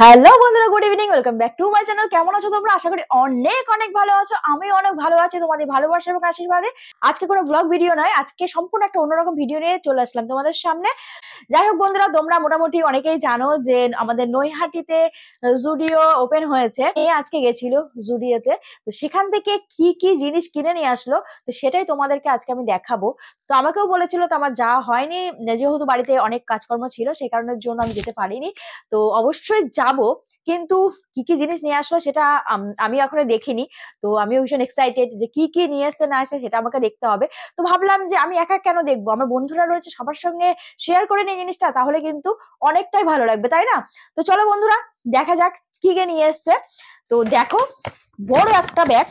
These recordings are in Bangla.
হ্যালো বন্ধুরা, good evening, welcome back to my channel. কেমন আছো তোমরা? আশা করি অনেক অনেক ভালো আছো। আমি অনেক ভালো আছি তোমাদের ভালোবাসা এবং আশীর্বাদে। আজকে কোনো ব্লগ ভিডিও নয়, আজকে সম্পূর্ণ একটা অন্যরকম ভিডিও নিয়ে চলে আসলাম তোমাদের সামনে। যাই হোক বন্ধুরা, তোমরা মোটামুটি অনেকেই জানো যে আমাদের নৈহাটিতে জুডিও ওপেন হয়েছে। আজকে গেছিল জুডিওতে, তো সেখান থেকে কি কি জিনিস কিনে নিয়ে আসলো, তো সেটাই তোমাদেরকে আজকে আমি দেখাবো। তো আমাকেও বলেছিল, তো আমার যাওয়া হয়নি, যেহেতু বাড়িতে অনেক কাজকর্ম ছিল সেই কারণের জন্য আমি যেতে পারিনি। তো অবশ্যই যাব, কিন্তু কি কি জিনিস নিয়ে আসলো সেটা আমি এখনো দেখিনি। তো আমিও ভীষণ এক্সাইটেড যে কি কি নিয়ে আসছে না আসছে সেটা আমাকে দেখতে হবে। তো ভাবলাম যে আমি একা কেন দেখবো, আমার বন্ধুরা রয়েছে, সবার সঙ্গে শেয়ার করে নিই জিনিসটা, তাহলে কিন্তু অনেকটাই ভালো লাগবে, তাই না? তো চলো বন্ধুরা, দেখা যাক কি কে নিয়ে এসছে। তো দেখো, বড় একটা ব্যাগ,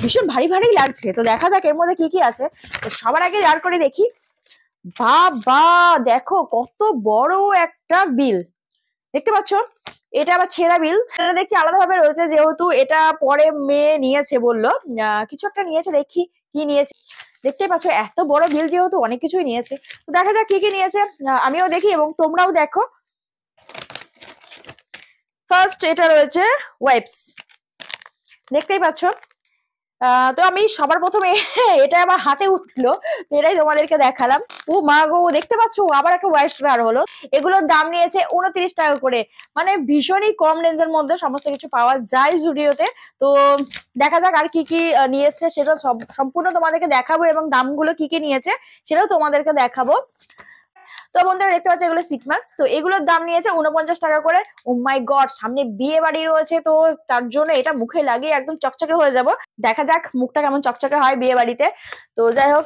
ভীষণ ভারী ভারী লাগছে। তো দেখা যাক এর মধ্যে কি কি আছে। তো সবার আগে বার করে দেখি। বাবা, দেখো কত বড় একটা বিল, দেখতে পাচ্ছ? এটা আবার ছেঁড়া বিল, এটা দেখছি আলাদা ভাবে রয়েছে, যেহেতু এটা পরে মেয়ে নিয়েছে বললো। কিছু একটা নিয়েছে, দেখি কি নিয়েছে। দেখতে পাচ্ছ এত বড় বিল, যেহেতু অনেক কিছুই নিয়েছে। তো দেখা যাক কি কি নিয়েছে, আমিও দেখি এবং তোমরাও দেখো। ফার্স্ট এটা রয়েছে ওয়াইপস, দেখতেই পাচ্ছ। তো আমি সবার প্রথমে এটা আমার হাতে উঠলো, তো এটাই তোমাদেরকে দেখালাম। ও মা গো, দেখতে পাচ্ছ আবার একটা ওয়াইপস বার হলো। এগুলোর দাম নিয়েছে 29 টাকা করে, মানে ভীষণই কম রেঞ্জের মধ্যে সমস্ত কিছু পাওয়া যায় জুডিওতে। তো দেখা যাক আর কি কি নিয়েছে, সেটা সম্পূর্ণ তোমাদেরকে দেখাবো এবং দামগুলো কি কি নিয়েছে সেটাও তোমাদেরকে দেখাবো। তো বন্ধুরা দেখতে পাচ্ছ এগুলো সিট মাস্ক, তো এগুলোর দাম নিয়েছে 49 টাকা করে। ও মাই গড, সামনে বিয়ে বাড়ি রয়েছে, তো তার জন্য এটা মুখে লাগিয়ে একদম চকচকে হয়ে যাব। দেখা যাক মুখটা কেমন চকচকে হয় বিয়ে বাড়িতে। তো যাই হোক,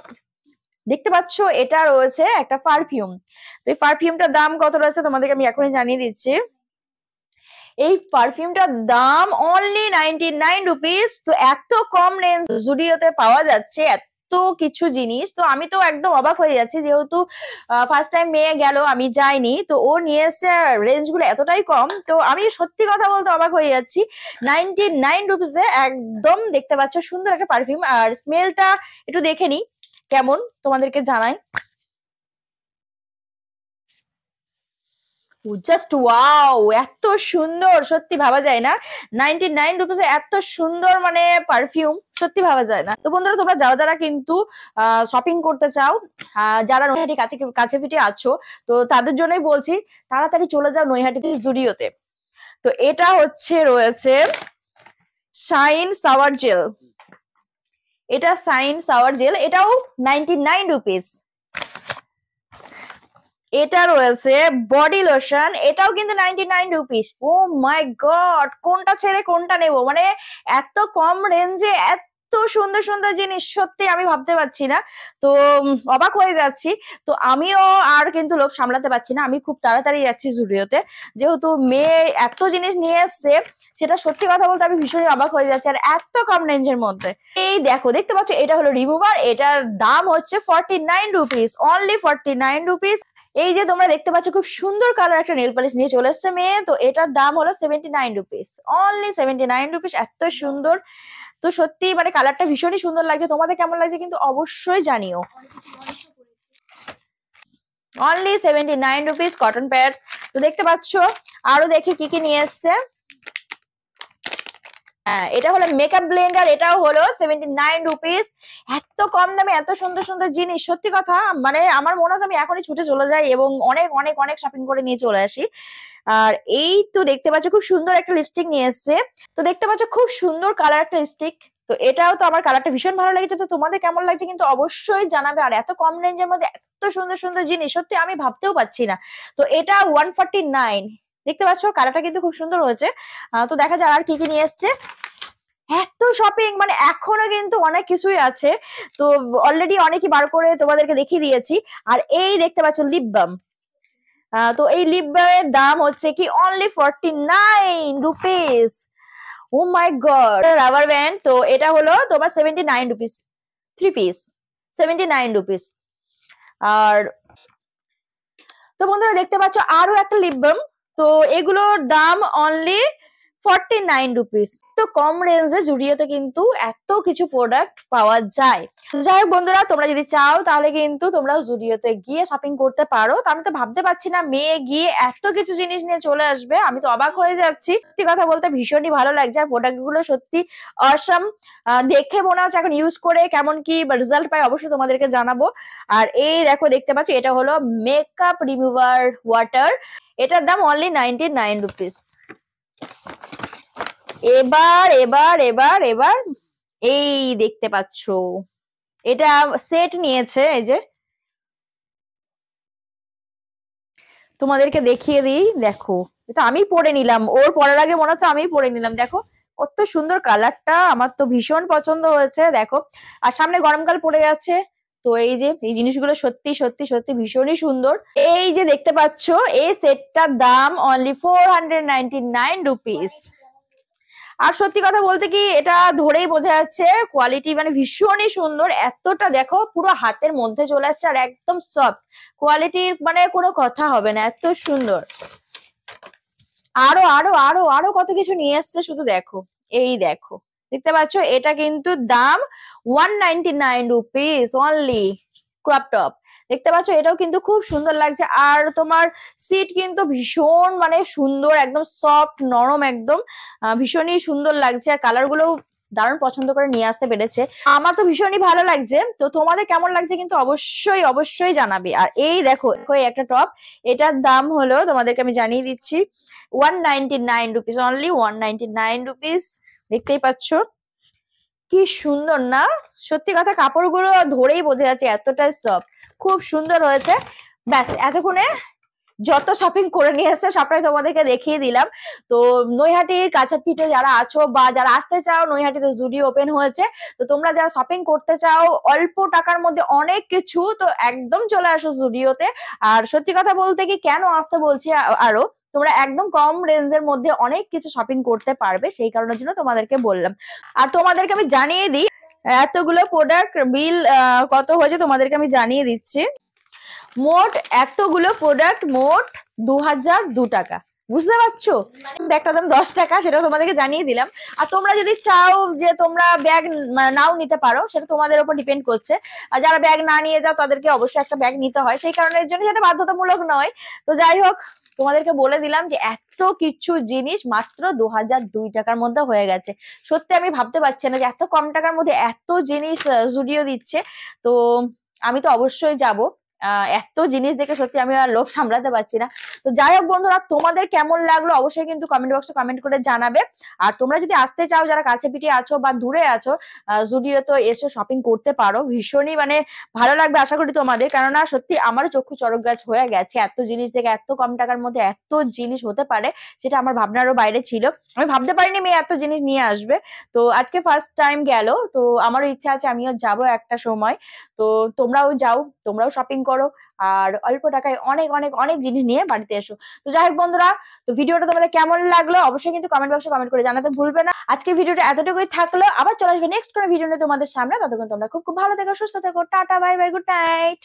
দেখতে পাচ্ছ এটা রয়েছে একটা পারফিউম। তো এই পারফিউমটার দাম কত রয়েছে তোমাদেরকে আমি এখনই জানিয়ে দিচ্ছি। এই পারফিউমটার দাম অনলি 99 রুপিস। তো এত কম রেঞ্জ জুডিওতে পাওয়া যাচ্ছে এত কিছু জিনিস, তো আমি তো একদম অবাক হয়ে যাচ্ছি, যেহেতু ফার্স্ট টাইম মেয়ে গেল, আমি যাইনি, তো ও নিয়ে এসছে, রেঞ্জ গুলো এতটাই কম, তো আমি সত্যি কথা বলতে অবাক হয়ে যাচ্ছি। 99 রুপিসে একদম, দেখতে পাচ্ছ সুন্দর একটা পারফিউম। আর স্মেলটা একটু দেখে নি কেমন, তোমাদেরকে জানাই। জাস্ট ওয়াও, এত সুন্দর, সত্যি ভাবা যায় না 99 রুপিসে এত সুন্দর মানে পারফিউম, সত্যি ভাবা যায় না। তো বন্ধুরা, তোমরা যারা যারা কিন্তু শপিং করতে চাও, যারা নৈহাটি কাছে কাছে পিঠে আছো, তো তাদের জন্যই বলছি, তাড়াতাড়ি চলে যাও নৈহাটি জুডিওতে। তো এটা হচ্ছে রয়েছে শাইন সাওয়ার জেল, এটা শাইন সাওয়ার জেল, এটাও 99 রুপিস। এটা রয়েছে বডি লোশন, এটাও কিন্তু 99 রুপিস। ও মাই গড, কোনটা ছেড়ে কোনটা নেব, মানে এত কম রেঞ্জে এত সুন্দর সুন্দর জিনিস, সত্যি আমি ভাবতে পারছি না। তো অবাক হয়ে যাচ্ছি। তো আমিও আর কিন্তু লোভ সামলাতে পারছি না, আমি খুব তাড়াতাড়ি যাচ্ছি জুডিওতে, যেহেতু মেয়ে এত জিনিস নিয়ে এসছে, সেটা সত্যি কথা বলতে আমি ভীষণই অবাক হয়ে যাচ্ছি, আর এত কম রেঞ্জের মধ্যে। এই দেখো, দেখতে পাচ্ছ এটা হলো রিমুভার, এটার দাম হচ্ছে 49 রুপিস, অনলি 49 রুপিস। এই যে তোমরা দেখতে পাচ্ছ, খুব সুন্দর কালার একটা নেল পালিশ নিয়ে চলে এসছে মেয়ে, তো এটার দাম হলো 79 রুপিস, অনলি 79 রুপিস। এত সুন্দর, তো সত্যি মানে কালারটা ভীষণই সুন্দর লাগছে। তোমাদের কেমন লাগছে কিন্তু অবশ্যই জানিও। Only 79 rupees cotton pads. তো দেখতে পাচ্ছ আরো দেখি কি কি নিয়ে এসছে। এটা হলো মেকআপ ব্লেন্ডার, এটাও হলো 79 রুপিস। এত কম দামে এত সুন্দর সুন্দর জিনিস, সত্যি কথা মানে আমার মনে হচ্ছে আমি এখনই ছুটে চলে যাই এবং অনেক অনেক অনেক শপিং করে নিয়ে চলে আসি। আর এই তো দেখতে পাচ্ছ খুব সুন্দর একটা লিপস্টিক নিয়ে এসছে। তো দেখতে পাচ্ছ খুব সুন্দর কালার একটা লিপস্টিক, তো এটাও তো আমার কালারটা ভীষণ ভালো লেগেছে। তো তোমাদের কেমন লাগছে কিন্তু অবশ্যই জানাবে। আর এত কম রেঞ্জের মধ্যে এত সুন্দর সুন্দর জিনিস, সত্যি আমি ভাবতেও পাচ্ছি না। তো এটা 149, দেখতে পাচ্ছ কালারটা কিন্তু খুব সুন্দর হয়েছে। তো দেখা যাক আর কি কি নিয়ে এসছে। এত শপিং, মানে এখনো কিন্তু অনেক কিছুই আছে, তো অলরেডি অনেকই বার করে তোমাদেরকে দেখিয়ে দিয়েছি। আর এই দেখতে পাচ্ছ লিপ বাম, তো এই লিপ বামের দাম হচ্ছে কি অনলি 49 রুপিস। ও মাই গড, রাবার ব্যান্ড, তো এটা হলো তোমার 79 রুপিস, 3 পিস, 79 রুপিস। আর তো বন্ধুরা দেখতে পাচ্ছ আরো একটা লিপ বাম, তো এগুলোর দাম অনলি 49 রুপিস। তো কম রেঞ্জে জুডিওতে কিন্তু এত কিছু প্রোডাক্ট পাওয়া যায়। যাই হোক বন্ধুরা, তোমরা যদি চাও তাহলে কিন্তু তোমরা জুডিওতে গিয়ে শপিং করতে পারো। তো আমি তো ভাবতে পারছি না মেয়ে গিয়ে এত কিছু জিনিস নিয়ে চলে আসবে, আমি তো অবাক হয়ে যাচ্ছি। সত্যি কথা বলতে ভীষণই ভালো লাগছে, আর প্রোডাক্ট গুলো সত্যি অসাম। দেখে মনে হচ্ছে এখন ইউজ করে কেমন কি রেজাল্ট পাই অবশ্যই তোমাদেরকে জানাবো। আর এই দেখো, দেখতে পাচ্ছ এটা হলো মেকআপ রিমুভার ওয়াটার, এটার দাম অনলি 99 রুপিস। এবার এবার এবার এবার এই দেখতে পাচ্ছ এটা সেট নিয়েছে, এই যে তোমাদেরকে দেখিয়ে দিই। দেখো এটা আমি পরে নিলাম, ওর পরার আগে মনে হচ্ছে আমি পরে নিলাম। দেখো কত সুন্দর কালারটা, আমার তো ভীষণ পছন্দ হয়েছে। দেখো আর সামনে গরমকাল পড়ে যাচ্ছে, তো এই যে এই জিনিসগুলো সত্যি সত্যি সত্যি ভীষণই সুন্দর। এই যে দেখতে পাচ্ছ এই সেটটার দাম অনলি 499 রুপিস। আর সত্যি কথা বলতে কি এটা ধরেই বোঝা যাচ্ছে কোয়ালিটি মানে ভীষণই সুন্দর। এতটা দেখো পুরো হাতের মধ্যে চলে আসছে, আর একদম সফট কোয়ালিটির, মানে কোনো কথা হবে না, এত সুন্দর। আরো আরো আরো আরো কত কিছু নিয়ে এসছে, শুধু দেখো। এই দেখো দেখতে পাচ্ছ এটা কিন্তু দাম 199 রুপিস অনলি। ক্রপ টপ দেখতে পাচ্ছ, এটাও কিন্তু খুব সুন্দর লাগছে। আর তোমার সিট কিন্তু ভীষণ মানে সুন্দর, একদম সফট নরম, একদম ভীষণই সুন্দর লাগছে। আর কালার গুলো দারুণ পছন্দ করে নিয়ে আসতে পেরেছে, আমার তো ভীষণই ভালো লাগছে। তো তোমাদের কেমন লাগছে কিন্তু অবশ্যই অবশ্যই জানাবে। আর এই দেখো একটা টপ, এটার দাম হলো তোমাদেরকে আমি জানিয়ে দিচ্ছি 199 রুপিস অনলি, 199 রুপিস। দেখতেই পাচ্ছ কি সুন্দর না? সত্যি কথা কাপড়গুলো ধরেই বোঝা যাচ্ছে এতটাই সফট, খুব সুন্দর হয়েছে। ব্যাস এতক্ষণে যত শপিং করে নিয়ে এসছে সবটাই তোমাদেরকে দেখিয়ে দিলাম। তো নৈহাটির কাছাপিঠে যারা আছো বা যারা আসতে চাও, নৈহাটিতে জুডিও ওপেন হয়েছে। তো তোমরা যারা শপিং করতে চাও অল্প টাকার মধ্যে অনেক কিছু, তো একদম চলে আসো জুডিওতে। আর সত্যি কথা বলতে কি কেন আসতে বলছি আরো, তোমরা একদম কম রেঞ্জের মধ্যে অনেক কিছু শপিং করতে পারবে, সেই কারণের জন্য তোমাদেরকে বললাম। আর তোমাদেরকে আমি জানিয়ে দিই এতগুলো প্রোডাক্ট বিল কত হয়েছে, তোমাদেরকে আমি জানিয়ে দিচ্ছি। মোট এতগুলো প্রোডাক্ট মোট 2002 টাকা, বুঝতে পারছো? ব্যাগটার দাম 10 টাকা, সেটাও তোমাদেরকে জানিয়ে দিলাম। আর তোমরা যদি চাও যে তোমরা ব্যাগ নাও নিতে পারো, সেটা তোমাদের উপর ডিপেন্ড করছে। আর যারা ব্যাগ না নিয়ে যাও তাদেরকে অবশ্যই একটা ব্যাগ নিতে হয়, সেই কারণের জন্য সেটা বাধ্যতামূলক নয়। তো যাই হোক, তোমাদেরকে বলে দিলাম যে এত কিছু জিনিস মাত্র 2002 টাকার মধ্যে হয়ে গেছে। সত্যি আমি ভাবতে পারছি না যে এত কম টাকার মধ্যে এত জিনিস জুডিও দিচ্ছে। তো আমি তো অবশ্যই যাব। এত জিনিস দেখে সত্যি আমি আর লোভ সামলাতে পারছি না। তো যাই হোক বন্ধুরা, তোমাদের কেমন লাগলো অবশ্যই কিন্তু কমেন্ট বক্সে কমেন্ট করে জানাবে। আর তোমরা যদি আসতে চাও, যারা কাছে পিঠে আছো বা দূরে আছো, জুডিও তো এসে শপিং করতে পারো, ভীষণই মানে ভালো লাগবে আশা করি তোমাদের। কেননা সত্যি আমারও চক্ষু চড়ক গাছ হয়ে গেছে, এত জিনিস দেখে এত কম টাকার মধ্যে এত জিনিস হতে পারে সেটা আমার ভাবনারও বাইরে ছিল। আমি ভাবতে পারিনি মেয়ে এত জিনিস নিয়ে আসবে। তো আজকে ফার্স্ট টাইম গেল, তো আমারও ইচ্ছা আছে আমিও যাব একটা সময়। তো তোমরাও যাও, তোমরাও শপিং করো, আর অল্প টাকায় অনেক অনেক অনেক জিনিস নিয়ে বাড়িতে এসো। তো যাই হোক বন্ধুরা, তো ভিডিওটা তোমাদের কেমন লাগলো অবশ্যই কিন্তু কমেন্ট বক্সে কমেন্ট করে জানাতে ভুলবে না। আজকে ভিডিওটা এতটুকুই থাকলো, আবার চলে আসবে নেক্সট কোনো ভিডিও নিয়ে তোমাদের সামনে। ততক্ষণ তোমরা খুব খুব ভালো থেকো, সুস্থ থেকো, tata bye bye, good night.